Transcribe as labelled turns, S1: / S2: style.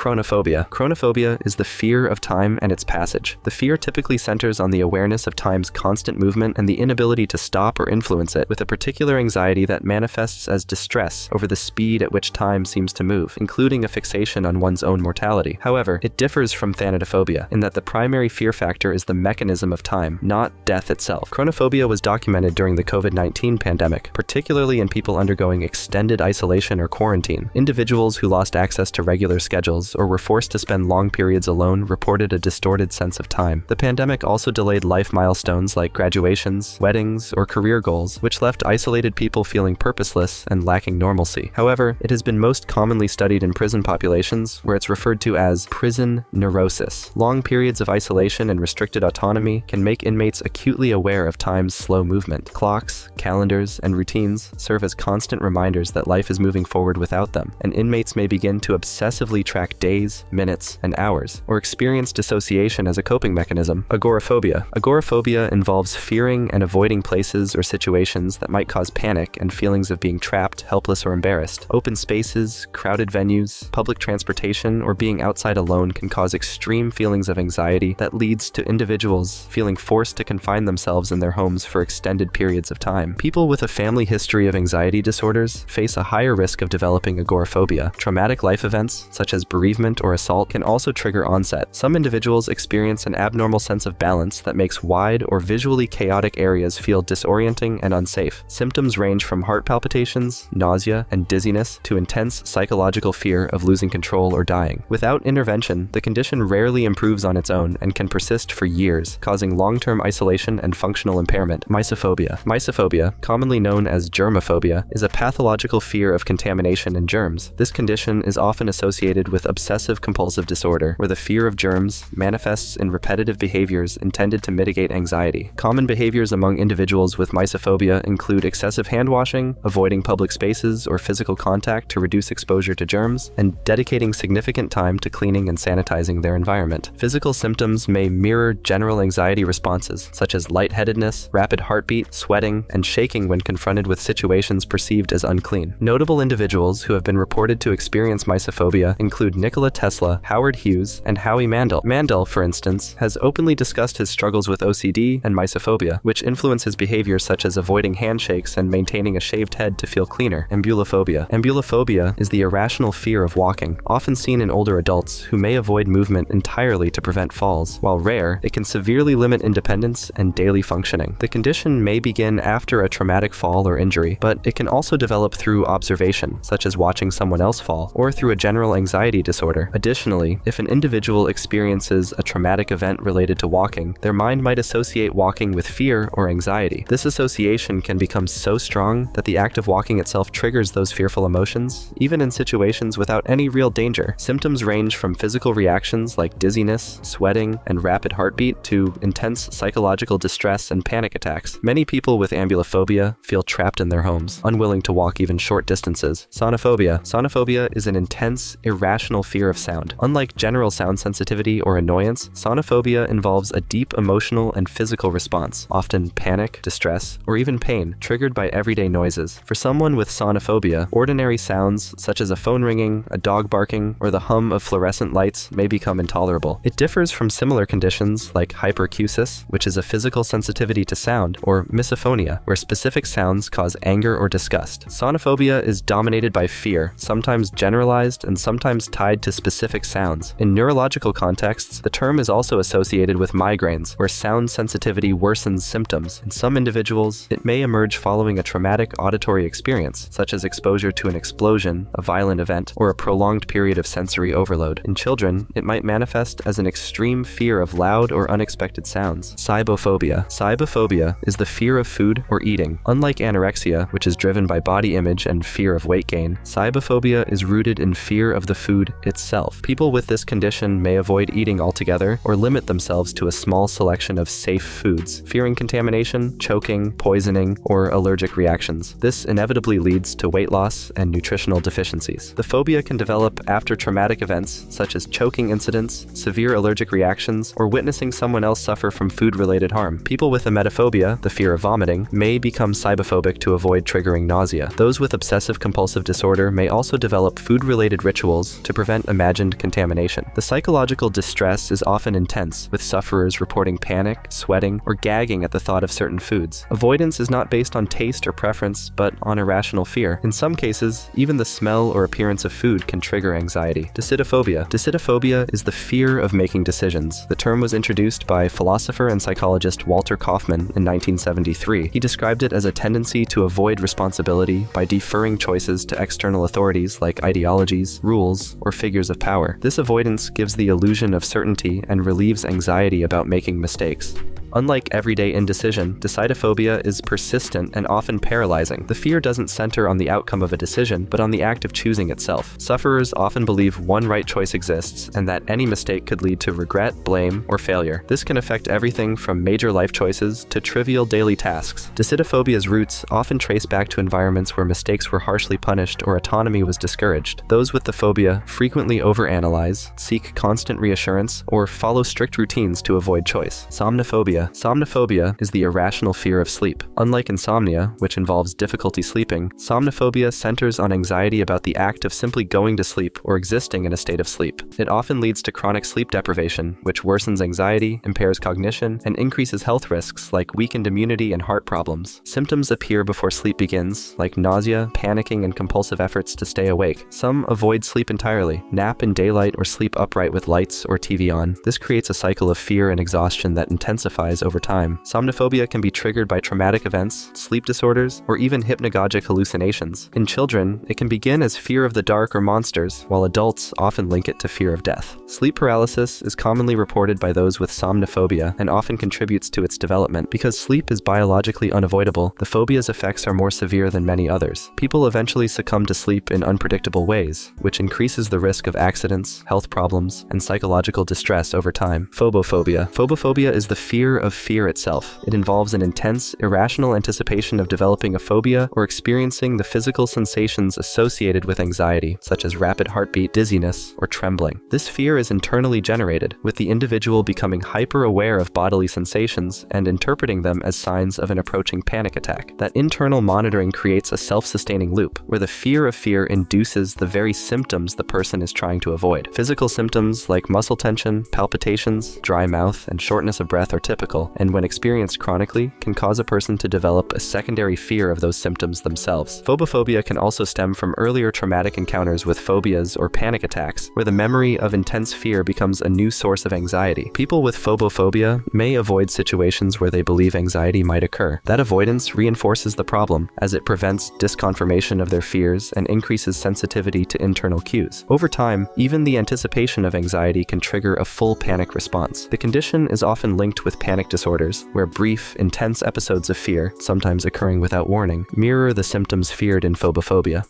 S1: Chronophobia. Chronophobia is the fear of time and its passage. The fear typically centers on the awareness of time's constant movement and the inability to stop or influence it, with a particular anxiety that manifests as distress over the speed at which time seems to move, including a fixation on one's own mortality. However, it differs from Thanadophobia in that the primary fear factor is the mechanism of time, not death itself. Chronophobia was documented during the COVID-19 pandemic, particularly in people undergoing extended isolation or quarantine. Individuals who lost access to regular schedules or were forced to spend long periods alone reported a distorted sense of time. The pandemic also delayed life milestones like graduations, weddings, or career goals, which left isolated people feeling purposeless and lacking normalcy. However, it has been most commonly studied in prison populations, where it's referred to as prison neurosis. Long periods of isolation and restricted autonomy can make inmates acutely aware of time's slow movement. Clocks, calendars, and routines serve as constant reminders that life is moving forward without them, and inmates may begin to obsessively track days, minutes, and hours, or experience dissociation as a coping mechanism. Agoraphobia. Agoraphobia involves fearing and avoiding places or situations that might cause panic and feelings of being trapped, helpless, or embarrassed. Open spaces, crowded venues, public transportation, or being outside alone can cause extreme feelings of anxiety that leads to individuals feeling forced to confine themselves in their homes for extended periods of time. People with a family history of anxiety disorders face a higher risk of developing agoraphobia. Traumatic life events, such as bereavement or assault, can also trigger onset. Some individuals experience an abnormal sense of balance that makes wide or visually chaotic areas feel disorienting and unsafe. Symptoms range from heart palpitations, nausea, and dizziness to intense psychological fear of losing control or dying. Without intervention, the condition rarely improves on its own and can persist for years, causing long-term isolation and functional impairment. Mysophobia. Mysophobia, commonly known as germophobia, is a pathological fear of contamination and germs. This condition is often associated with obsessive-compulsive disorder, where the fear of germs manifests in repetitive behaviors intended to mitigate anxiety. Common behaviors among individuals with mysophobia include excessive hand-washing, avoiding public spaces or physical contact to reduce exposure to germs, and dedicating significant time to cleaning and sanitizing their environment. Physical symptoms may mirror general anxiety responses, such as lightheadedness, rapid heartbeat, sweating, and shaking when confronted with situations perceived as unclean. Notable individuals who have been reported to experience mysophobia include Nikola Tesla, Howard Hughes, and Howie Mandel. Mandel, for instance, has openly discussed his struggles with OCD and mysophobia, which influence his behavior such as avoiding handshakes and maintaining a shaved head to feel cleaner. Ambulophobia. Ambulophobia is the irrational fear of walking, often seen in older adults who may avoid movement entirely to prevent falls. While rare, it can severely limit independence and daily functioning. The condition may begin after a traumatic fall or injury, but it can also develop through observation, such as watching someone else fall, or through a general anxiety disorder. Additionally, if an individual experiences a traumatic event related to walking, their mind might associate walking with fear or anxiety. This association can become so strong that the act of walking itself triggers those fearful emotions, even in situations without any real danger. Symptoms range from physical reactions like dizziness, sweating, and rapid heartbeat to intense psychological distress and panic attacks. Many people with ambulophobia feel trapped in their homes, unwilling to walk even short distances. Sonophobia. Sonophobia is an intense, irrational fear of sound. Unlike general sound sensitivity or annoyance, sonophobia involves a deep emotional and physical response, often panic, distress, or even pain, triggered by everyday noises. For someone with sonophobia, ordinary sounds such as a phone ringing, a dog barking, or the hum of fluorescent lights may become intolerable. It differs from similar conditions like hyperacusis, which is a physical sensitivity to sound, or misophonia, where specific sounds cause anger or disgust. Sonophobia is dominated by fear, sometimes generalized and sometimes tied to specific sounds. In neurological contexts, the term is also associated with migraines, where sound sensitivity worsens symptoms. In some individuals, it may emerge following a traumatic auditory experience, such as exposure to an explosion, a violent event, or a prolonged period of sensory overload. In children, it might manifest as an extreme fear of loud or unexpected sounds. Cibophobia. Cibophobia is the fear of food or eating. Unlike anorexia, which is driven by body image and fear of weight gain, cibophobia is rooted in fear of the food itself. People with this condition may avoid eating altogether or limit themselves to a small selection of safe foods, fearing contamination, choking, poisoning, or allergic reactions. This inevitably leads to weight loss and nutritional deficiencies. The phobia can develop after traumatic events such as choking incidents, severe allergic reactions, or witnessing someone else suffer from food-related harm. People with emetophobia, the fear of vomiting, may become cibophobic to avoid triggering nausea. Those with obsessive-compulsive disorder may also develop food-related rituals to prevent prevent imagined contamination. The psychological distress is often intense, with sufferers reporting panic, sweating, or gagging at the thought of certain foods. Avoidance is not based on taste or preference, but on irrational fear. In some cases, even the smell or appearance of food can trigger anxiety. Decidophobia. Decidophobia is the fear of making decisions. The term was introduced by philosopher and psychologist Walter Kaufmann in 1973. He described it as a tendency to avoid responsibility by deferring choices to external authorities like ideologies, rules, or figures of power. This avoidance gives the illusion of certainty and relieves anxiety about making mistakes. Unlike everyday indecision, decidophobia is persistent and often paralyzing. The fear doesn't center on the outcome of a decision, but on the act of choosing itself. Sufferers often believe one right choice exists, and that any mistake could lead to regret, blame, or failure. This can affect everything from major life choices to trivial daily tasks. Decidophobia's roots often trace back to environments where mistakes were harshly punished or autonomy was discouraged. Those with the phobia frequently overanalyze, seek constant reassurance, or follow strict routines to avoid choice. Somniphobia. Somnophobia is the irrational fear of sleep. Unlike insomnia, which involves difficulty sleeping, somnophobia centers on anxiety about the act of simply going to sleep or existing in a state of sleep. It often leads to chronic sleep deprivation, which worsens anxiety, impairs cognition, and increases health risks like weakened immunity and heart problems. Symptoms appear before sleep begins, like nausea, panicking, and compulsive efforts to stay awake. Some avoid sleep entirely, nap in daylight, or sleep upright with lights or TV on. This creates a cycle of fear and exhaustion that intensifies over time. Somnophobia can be triggered by traumatic events, sleep disorders, or even hypnagogic hallucinations. In children, it can begin as fear of the dark or monsters, while adults often link it to fear of death. Sleep paralysis is commonly reported by those with somnophobia and often contributes to its development. Because sleep is biologically unavoidable, the phobia's effects are more severe than many others. People eventually succumb to sleep in unpredictable ways, which increases the risk of accidents, health problems, and psychological distress over time. Phobophobia. Phobophobia is the fear of fear itself. It involves an intense, irrational anticipation of developing a phobia or experiencing the physical sensations associated with anxiety, such as rapid heartbeat, dizziness, or trembling. This fear is internally generated, with the individual becoming hyper-aware of bodily sensations and interpreting them as signs of an approaching panic attack. That internal monitoring creates a self-sustaining loop, where the fear of fear induces the very symptoms the person is trying to avoid. Physical symptoms like muscle tension, palpitations, dry mouth, and shortness of breath are typical, and when experienced chronically, can cause a person to develop a secondary fear of those symptoms themselves. Phobophobia can also stem from earlier traumatic encounters with phobias or panic attacks, where the memory of intense fear becomes a new source of anxiety. People with phobophobia may avoid situations where they believe anxiety might occur. That avoidance reinforces the problem, as it prevents disconfirmation of their fears and increases sensitivity to internal cues. Over time, even the anticipation of anxiety can trigger a full panic response. The condition is often linked with panic disorders, where brief, intense episodes of fear, sometimes occurring without warning, mirror the symptoms feared in phobophobia.